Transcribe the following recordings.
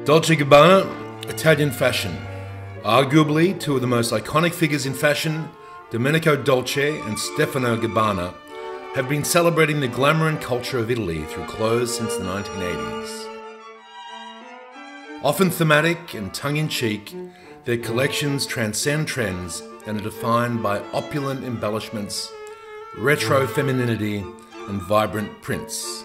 Dolce Gabbana, Italian fashion. Arguably two of the most iconic figures in fashion, Domenico Dольче and Stefano Gabbanana, have been celebrating the glamour and culture of Italy through clothes since the 1980s. Often thematic and tongue-in-cheek, their collections transcend trends and are defined by opulent embellishments, retro femininity, and vibrant prints.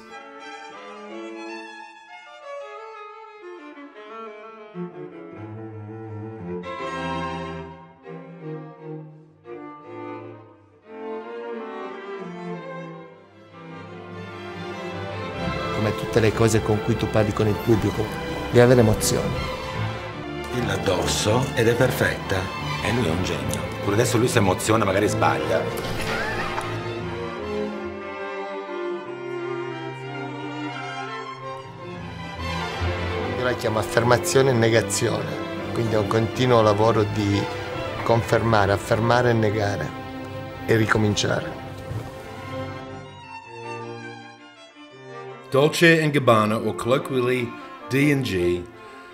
Come tutte le cose con cui tu parli con il pubblico, devi avere emozioni. Il addosso ed è perfetta e lui è un genio. Pure adesso lui si emoziona, magari sbaglia. Io la chiamo affermazione e negazione, quindi è un continuo lavoro di confermare, affermare e negare e ricominciare. Dolce & Gabbana, or colloquially D&G,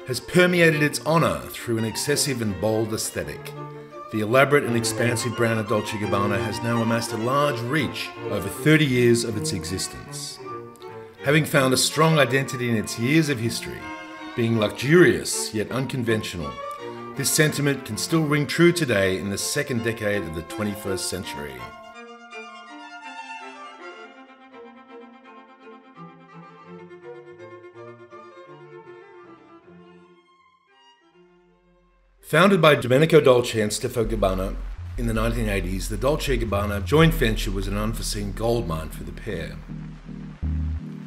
has permeated its honour through an excessive and bold aesthetic. The elaborate and expansive brand of Dolce Gabbana has now amassed a large reach over 30 years of its existence. Having found a strong identity in its years of history, being luxurious yet unconventional, this sentiment can still ring true today in the second decade of the 21st century. Founded by Domenico Dольче and Stefano Gabbana in the 1980s, the Dolce Gabbana joint venture was an unforeseen goldmine for the pair.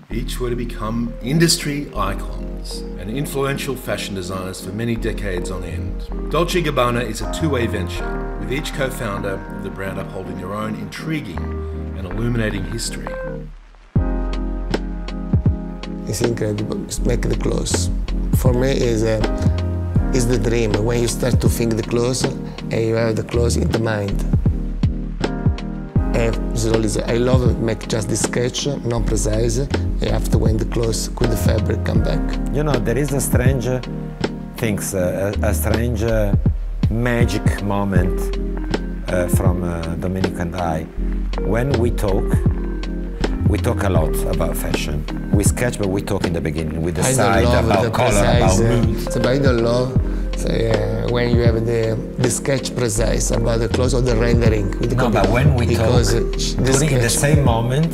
Each were to become industry icons and influential fashion designers for many decades on end. Dolce Gabbana is a two-way venture, with each co-founder of the brand upholding their own intriguing and illuminating history. It's incredible. Make the clothes. For me, is the dream when you start to think the clothes and you have the clothes in the mind. And slowly, I love make just the sketch, non precise, and after when the clothes with the fabric come back. You know, there is a strange things, a strange magic moment from Domenico and I. When we talk a lot about fashion. We sketch, but we talk in the beginning. We decide about color, about mood. So I don't love when you have the sketch precise about the clothes or the rendering. With the no, but when we talk, during the same moment,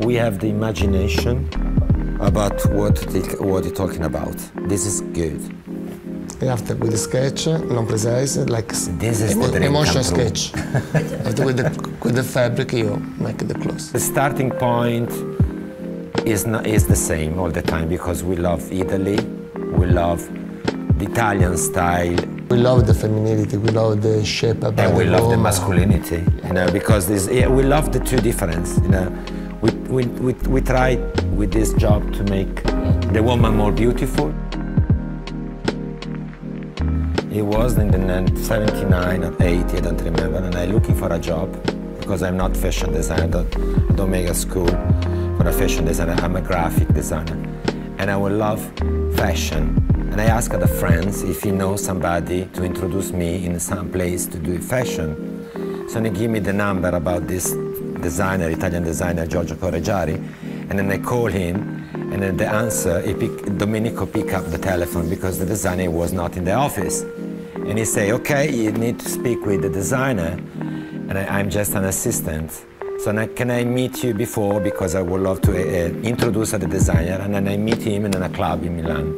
we have the imagination about what you're talking about. This is good. After with the sketch, non precise, like this is the emotion sketch. After with the fabric, you make the clothes. The starting point is the same all the time because we love Italy, we love the Italian style. We love the femininity, we love the shape about and we love the masculinity, you know, because we love the two difference, you know. We try with this job to make the woman more beautiful. It was in the 79 or 80, I don't remember, and I'm looking for a job because I'm not fashion designer, I don't make a school for a fashion designer, I'm a graphic designer. And I would love fashion. And I asked the friends if he knows somebody to introduce me in some place to do fashion. So they give me the number about this designer, Italian designer, Giorgio Correggiari, and then I call him, and then the answer, Domenico picked up the telephone because the designer was not in the office. And he say, okay, you need to speak with the designer, and I'm just an assistant. So now, can I meet you before, because I would love to introduce the designer, and then I meet him in a club in Milan.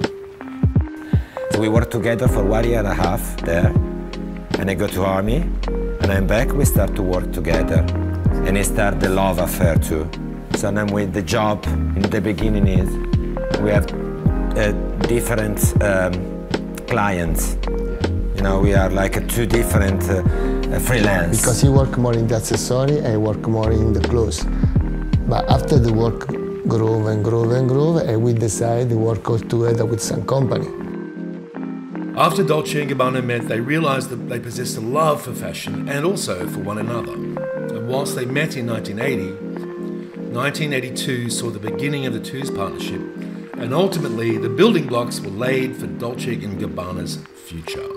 So we worked together for 1 year and a half there, and I go to army, and I'm back, we start to work together, and it start the love affair too. So now with the job, in the beginning is, we have different clients. You know, we are like two different freelance. Because he work more in the accessory, I work more in the clothes. But after the work groove and groove and groove, and we decide to work all together with some company. After Dolce and Gabbana met, they realised that they possessed a love for fashion and also for one another. And whilst they met in 1980, 1982 saw the beginning of the two's partnership And ultimately, the building blocks were laid for Dolce & Gabbana's future.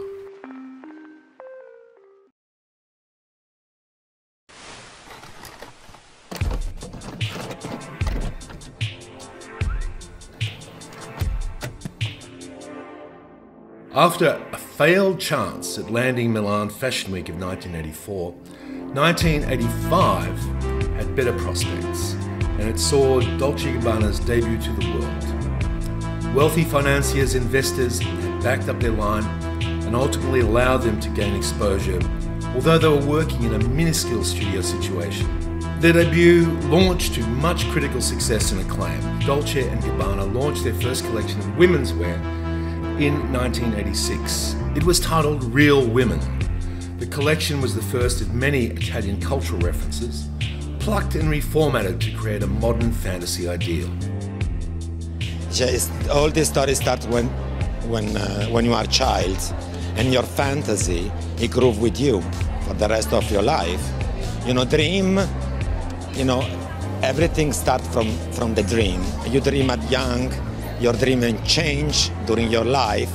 After a failed chance at landing Milan Fashion Week of 1984, 1985 had better prospects, and it saw Dolce & Gabbana's debut to the world. Wealthy financiers, investors had backed up their line and ultimately allowed them to gain exposure, although they were working in a minuscule studio situation. Their debut launched to much critical success and acclaim. Dolce & Gabbana launched their first collection of women's wear in 1986. It was titled Real Women. The collection was the first of many Italian cultural references, plucked and reformatted to create a modern fantasy ideal. All this story starts when you are a child, and your fantasy, it grew with you for the rest of your life. Dream, everything starts from the dream. You dream at young, your dream can change during your life,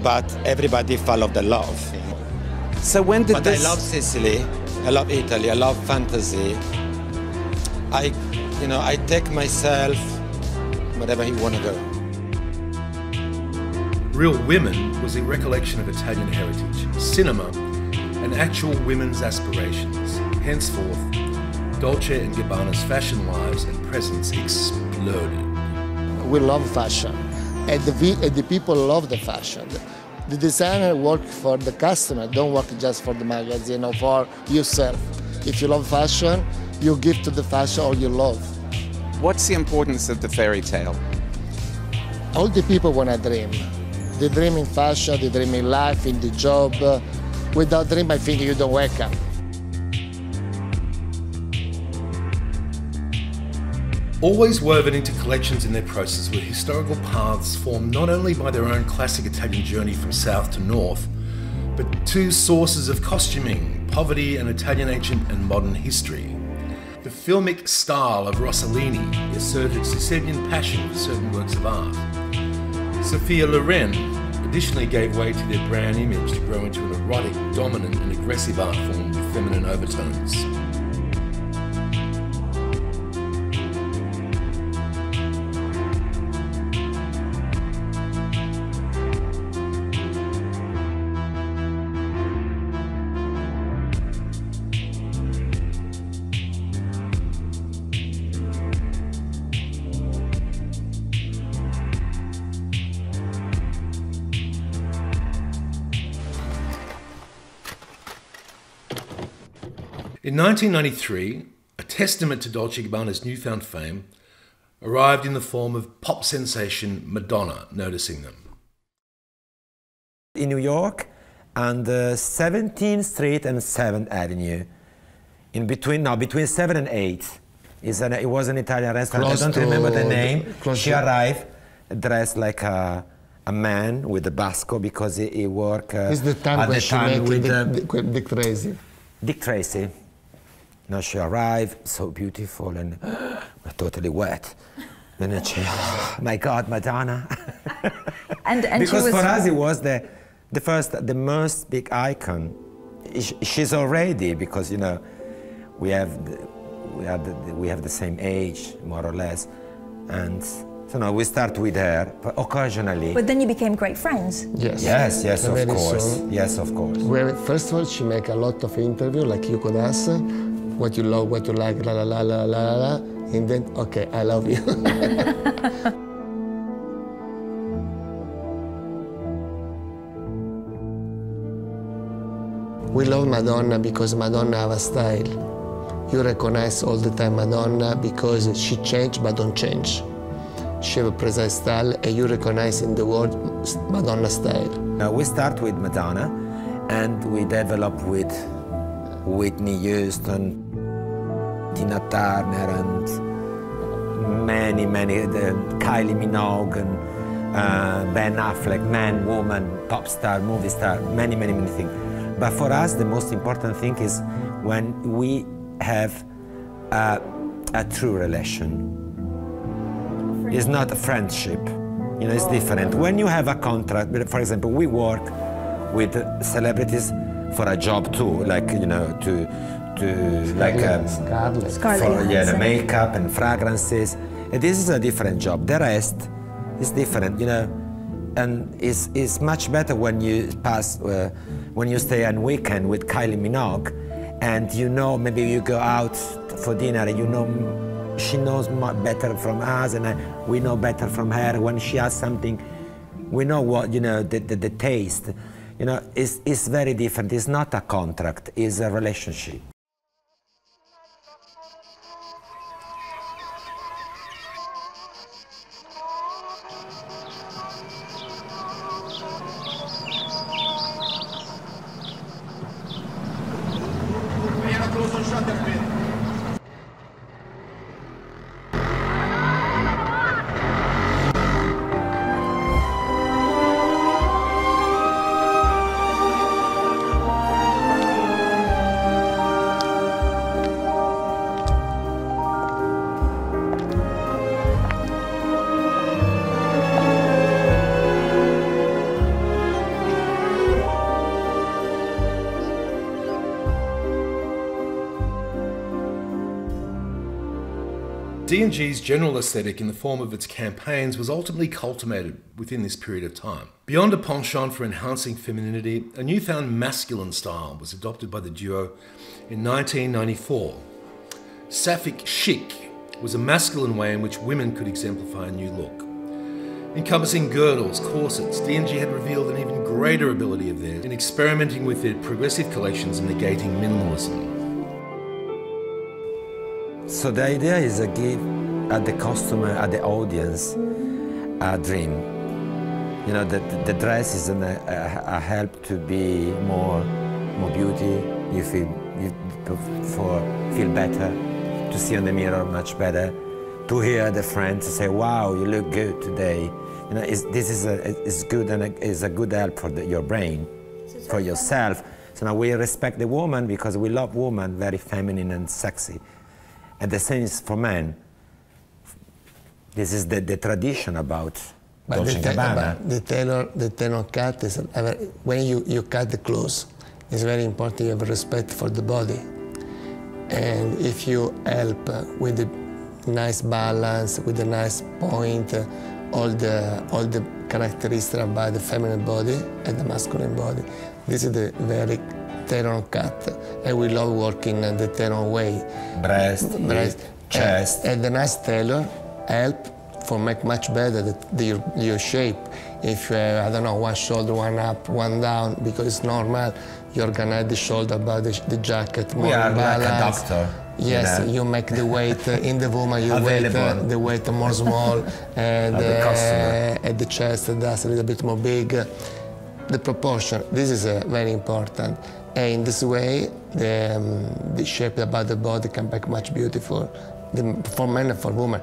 but everybody follow the love. So when did this... I love Sicily, I love Italy, I love fantasy. I take myself wherever you want to go. Real Women was a recollection of Italian heritage, cinema, and actual women's aspirations. Henceforth, Dolce & Gabbana's fashion lives and presence exploded. We love fashion, and the people love the fashion. The designer work for the customer, don't work just for the magazine or for yourself. If you love fashion, you give to the fashion all you love. What's the importance of the fairy tale? All the people want to dream. They dream in fashion, they dream in life, in the job. Without dream, I think you don't wake up. Always woven into collections in their process were historical paths formed not only by their own classic Italian journey from south to north, but two sources of costuming, poverty and Italian ancient and modern history. The filmic style of Rossellini asserted Sicilian passion for certain works of art. Sophia Loren additionally gave way to their brand image to grow into an erotic, dominant and aggressive art form with feminine overtones. In 1993, a testament to Dolce Gabbana's newfound fame arrived in the form of pop sensation Madonna noticing them. In New York, on the 17th Street and 7th Avenue, between 7 and 8, it was an Italian restaurant. I don't remember the name. She arrived dressed like a man with a basco because he worked It's the time at when the she time met with Dick Tracy. Dick Tracy. Now she arrived, so beautiful and totally wet. Then my God, Madonna. and because she was... for us it was the most big icon. She's already, because we have the same age more or less, and so now we start with her, but occasionally. But then you became great friends. Yes. Yes, of course. Soon. Yes, of course. Well, first of all, she make a lot of interviews, like you could ask, what you love, what you like, la la la la la la, and then, okay, I love you. We love Madonna because Madonna have a style. You recognize all the time Madonna because she changed but don't change. She have a precise style, and you recognize in the word Madonna style. Now we start with Madonna, and we develop with Whitney Houston, Tina Turner, and many, Kylie Minogue, and Ben Affleck, man, woman, pop star, movie star, many things. But for us, the most important thing is when we have a true relation. It's not a friendship. You know, it's different. When you have a contract, for example, we work with celebrities for a job too, like, you know, to like the makeup and fragrances. And this is a different job. The rest is different, you know, and it's much better when you pass, when you stay on weekend with Kylie Minogue, and you know, maybe you go out for dinner and you know she knows much better from us, and we know better from her. When she has something, we know what, you know, the taste. You know, it's very different. It's not a contract, it's a relationship. D&G's general aesthetic in the form of its campaigns was ultimately cultivated within this period of time. Beyond a penchant for enhancing femininity, a newfound masculine style was adopted by the duo in 1994. Sapphic chic was a masculine way in which women could exemplify a new look. Encompassing girdles, corsets, D&G had revealed an even greater ability of theirs in experimenting with their progressive collections and negating minimalism. So the idea is to give at the customer, at the audience, a dream. You know, the dress is a help to be more beauty. You feel better, to see on the mirror much better, to hear the friends say, "Wow, you look good today." You know, this is good, and is a good help for your brain, for yourself. So now we respect the woman because we love women, very feminine and sexy. And the same is for men. This is the tradition about Dolce Gabbana. The tailor cut is, when you cut the clothes, it's very important you have respect for the body. And if you help with the nice balance, with the nice point, all the characteristics about the feminine body and the masculine body, this is the very tailor cut, and we love working the tailor way. Breast, chest. And the nice tailor help for make much better your shape. If you have, I don't know, one shoulder, one up, one down, because it's normal, you organize the shoulder about the jacket more balanced. Like a doctor. Yes, you make the weight in the woman, you weight the weight more small, and at the chest that's a little bit more big. The proportion, this is very important. And in this way, the shape about the body can be much beautiful for men and for women.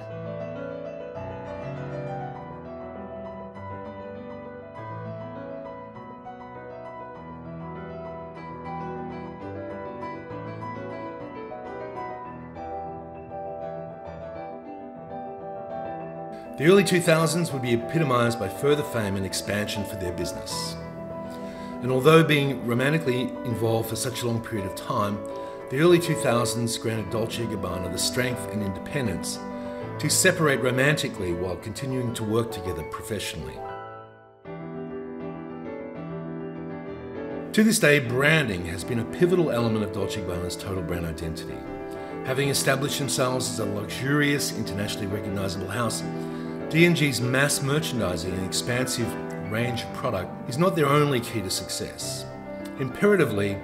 The early 2000s would be epitomized by further fame and expansion for their business. And although being romantically involved for such a long period of time, the early 2000s granted Dolce Gabbana the strength and independence to separate romantically while continuing to work together professionally. To this day, branding has been a pivotal element of Dolce Gabbana's total brand identity. Having established themselves as a luxurious, internationally recognizable house, D&G's mass merchandising and expansive range of product is not their only key to success. Imperatively,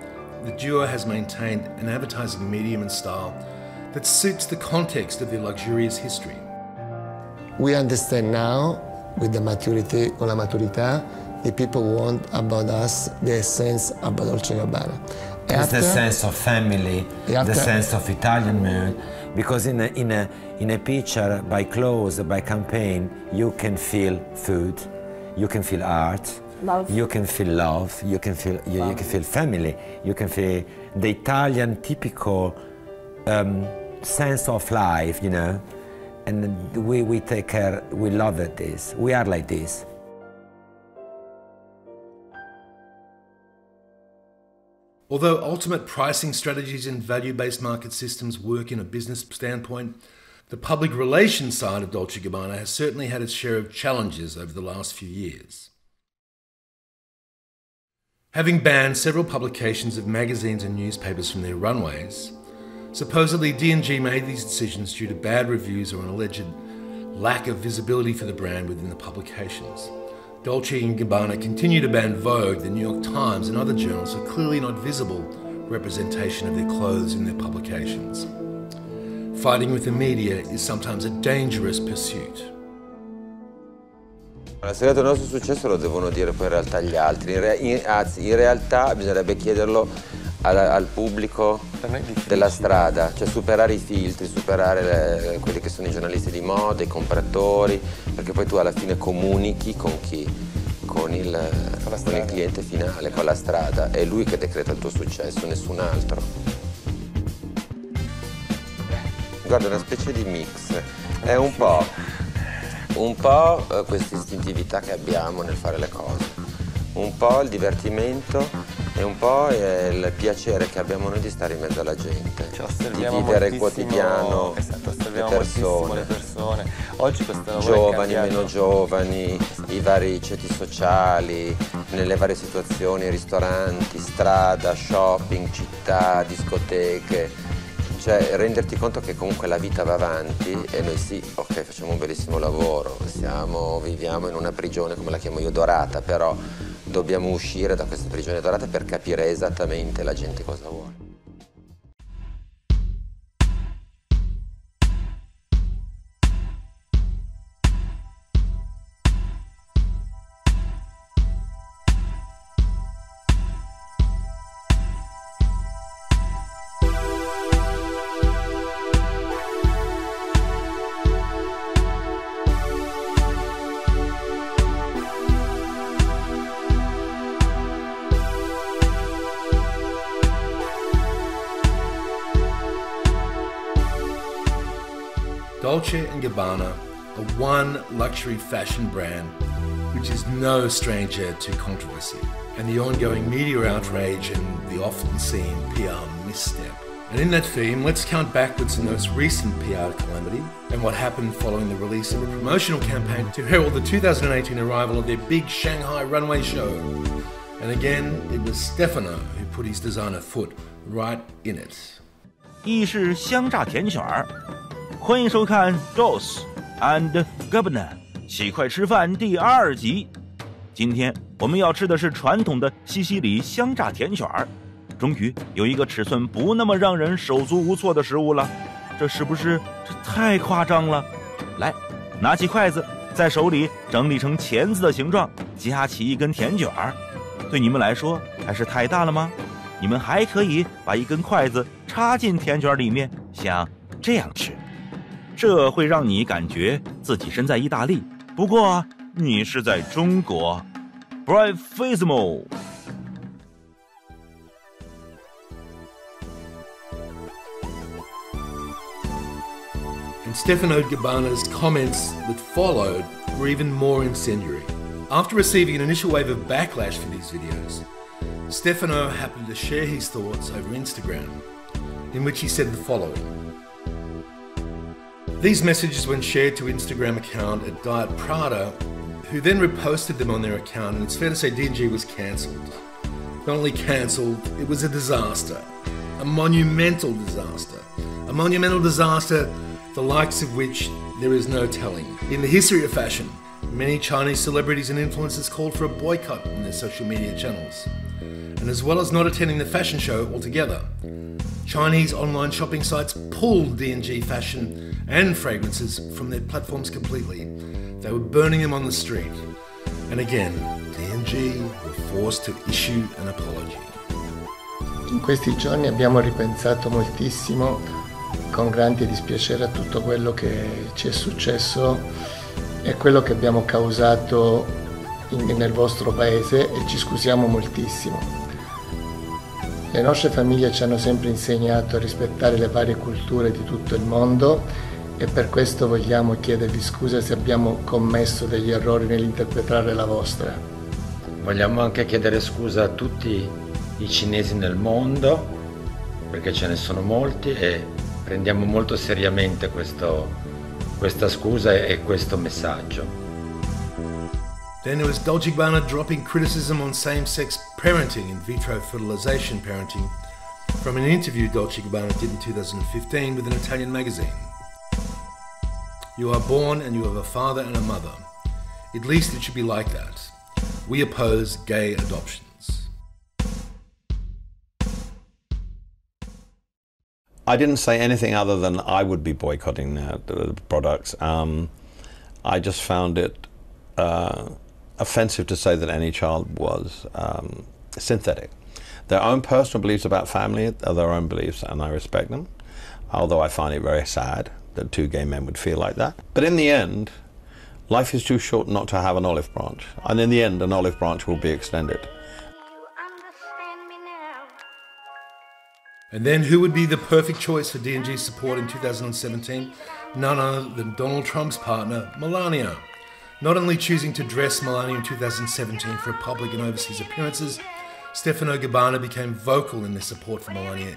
the duo has maintained an advertising medium and style that suits the context of their luxurious history. We understand now, with the maturity, con la maturità, the people want about us the essence about Dolce Gabbana. It's the sense of family, the sense of Italian mood, because in a picture, by clothes, by campaign, you can feel food, you can feel art, you can feel love, you can feel family, you can feel the Italian typical sense of life, you know. And we take care, we love it this. We are like this. Although ultimate pricing strategies and value-based market systems work in a business standpoint, the public relations side of Dolce Gabbana has certainly had its share of challenges over the last few years. Having banned several publications of magazines and newspapers from their runways, supposedly D&G made these decisions due to bad reviews or an alleged lack of visibility for the brand within the publications. Dolce & Gabbana continue to ban Vogue, the New York Times and other journals are clearly not visible representation of their clothes in their publications. Fighting with the media is sometimes a dangerous pursuit. Il segreto del nostro successo lo devono dire poi in realtà gli altri, anzi in realtà bisognerebbe chiederlo al pubblico della strada, cioè superare i filtri, superare quelli che sono i giornalisti di moda, i compratori, perché poi tu alla fine comunichi con chi? Con il cliente finale, con la strada, è lui che decreta il tuo successo, nessun altro. Guarda, è una specie di mix, è un po' questa istintività che abbiamo nel fare le cose, un po' il divertimento e un po' il piacere che abbiamo noi di stare in mezzo alla gente, di vivere il quotidiano, le persone. Oggi questo giovani, meno giovani, i vari ceti sociali, nelle varie situazioni, ristoranti, strada, shopping, città, discoteche. Cioè renderti conto che comunque la vita va avanti e noi sì, ok, facciamo un bellissimo lavoro, viviamo in una prigione, come la chiamo io, dorata, però dobbiamo uscire da questa prigione dorata per capire esattamente la gente cosa vuole. Dolce & Gabbana are one luxury fashion brand which is no stranger to controversy and the ongoing media outrage and the often seen PR misstep. And in that theme, let's count backwards to the most recent PR calamity and what happened following the release of a promotional campaign to herald the 2018 arrival of their big Shanghai runway show. And again, it was Stefano who put his designer foot right in it. 意式香炸甜卷儿，欢迎收看 Dolce Gabbana 起快吃饭第2集。今天我们要吃的是传统的西西里香炸甜卷儿。终于有一个尺寸不那么让人手足无措的食物了，这是不是太夸张了？来，拿起筷子，在手里整理成钳子的形状，夹起一根甜卷儿。对你们来说还是太大了吗？你们还可以把一根筷子插进甜卷里面，像这样吃，这会让你感觉自己身在意大利，不过你是在中国。Bravissimo！ And Stefano Gabbana's comments that followed were even more incendiary. After receiving an initial wave of backlash for these videos, Stefano happened to share his thoughts over Instagram, in which he said the following. These messages were shared to Instagram account at Diet Prada, who then reposted them on their account, and it's fair to say D&G was cancelled. Not only cancelled, it was a disaster. A monumental disaster. A monumental disaster the likes of which there is no telling. In the history of fashion, many Chinese celebrities and influencers called for a boycott on their social media channels. And as well as not attending the fashion show altogether, Chinese online shopping sites pulled D&G fashion and fragrances from their platforms completely. They were burning them on the street. And again, D&G were forced to issue an apology. In questi giorni abbiamo ripensato moltissimo, con grande dispiacere, a tutto quello che ci è successo e quello che abbiamo causato nel vostro paese, e ci scusiamo moltissimo. Le nostre famiglie ci hanno sempre insegnato a rispettare le varie culture di tutto il mondo e per questo vogliamo chiedervi scusa se abbiamo commesso degli errori nell'interpretare la vostra. Vogliamo anche chiedere scusa a tutti i cinesi nel mondo, perché ce ne sono molti e prendiamo molto seriamente questa scusa e questo messaggio. Then there was Dolce Gabbana dropping criticism on same-sex parenting, in vitro fertilization parenting, from an interview Dolce Gabbana did in 2015 with an Italian magazine. You are born and you have a father and a mother. At least it should be like that. We oppose gay adoptions. I didn't say anything other than I would be boycotting the products. I just found it offensive to say that any child was synthetic. Their own personal beliefs about family are their own beliefs, and I respect them, although I find it very sad that two gay men would feel like that. But in the end, life is too short not to have an olive branch, and in the end an olive branch will be extended. And then who would be the perfect choice for D&G's support in 2017? None other than Donald Trump's partner, Melania. Not only choosing to dress Melania in 2017 for public and overseas appearances, Stefano Gabbanna became vocal in their support for Melania,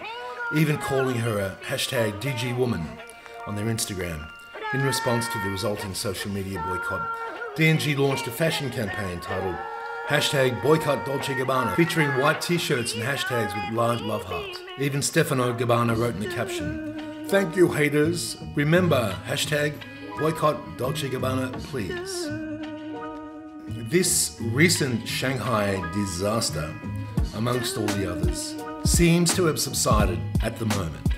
even calling her a hashtag DGWoman on their Instagram. In response to the resulting social media boycott, D&G launched a fashion campaign titled hashtag Boycott Dolce Gabbana, featuring white t-shirts and hashtags with large love hearts. Even Stefano Gabbanna wrote in the caption, "Thank you, haters. Remember, hashtag Boycott Dolce Gabbana, please." This recent Shanghai disaster, amongst all the others, seems to have subsided at the moment,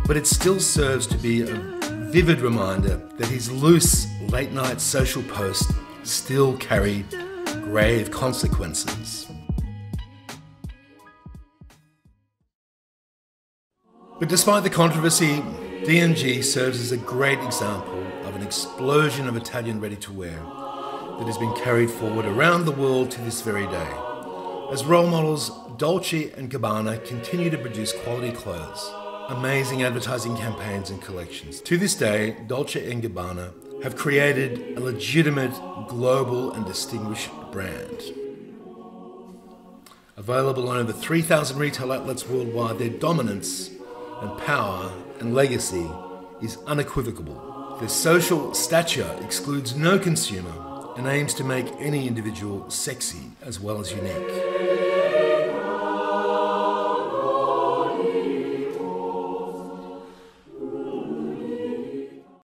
but it still serves to be a vivid reminder that his loose late-night social post still carried grave consequences. But despite the controversy, D&G serves as a great example of an explosion of Italian ready-to-wear that has been carried forward around the world to this very day. As role models, Dolce and Gabbana continue to produce quality clothes, amazing advertising campaigns and collections. To this day, Dolce and Gabbana have created a legitimate, global and distinguished brand. Available on over 3,000 retail outlets worldwide, their dominance and power and legacy is unequivocal. Their social stature excludes no consumer and aims to make any individual sexy as well as unique.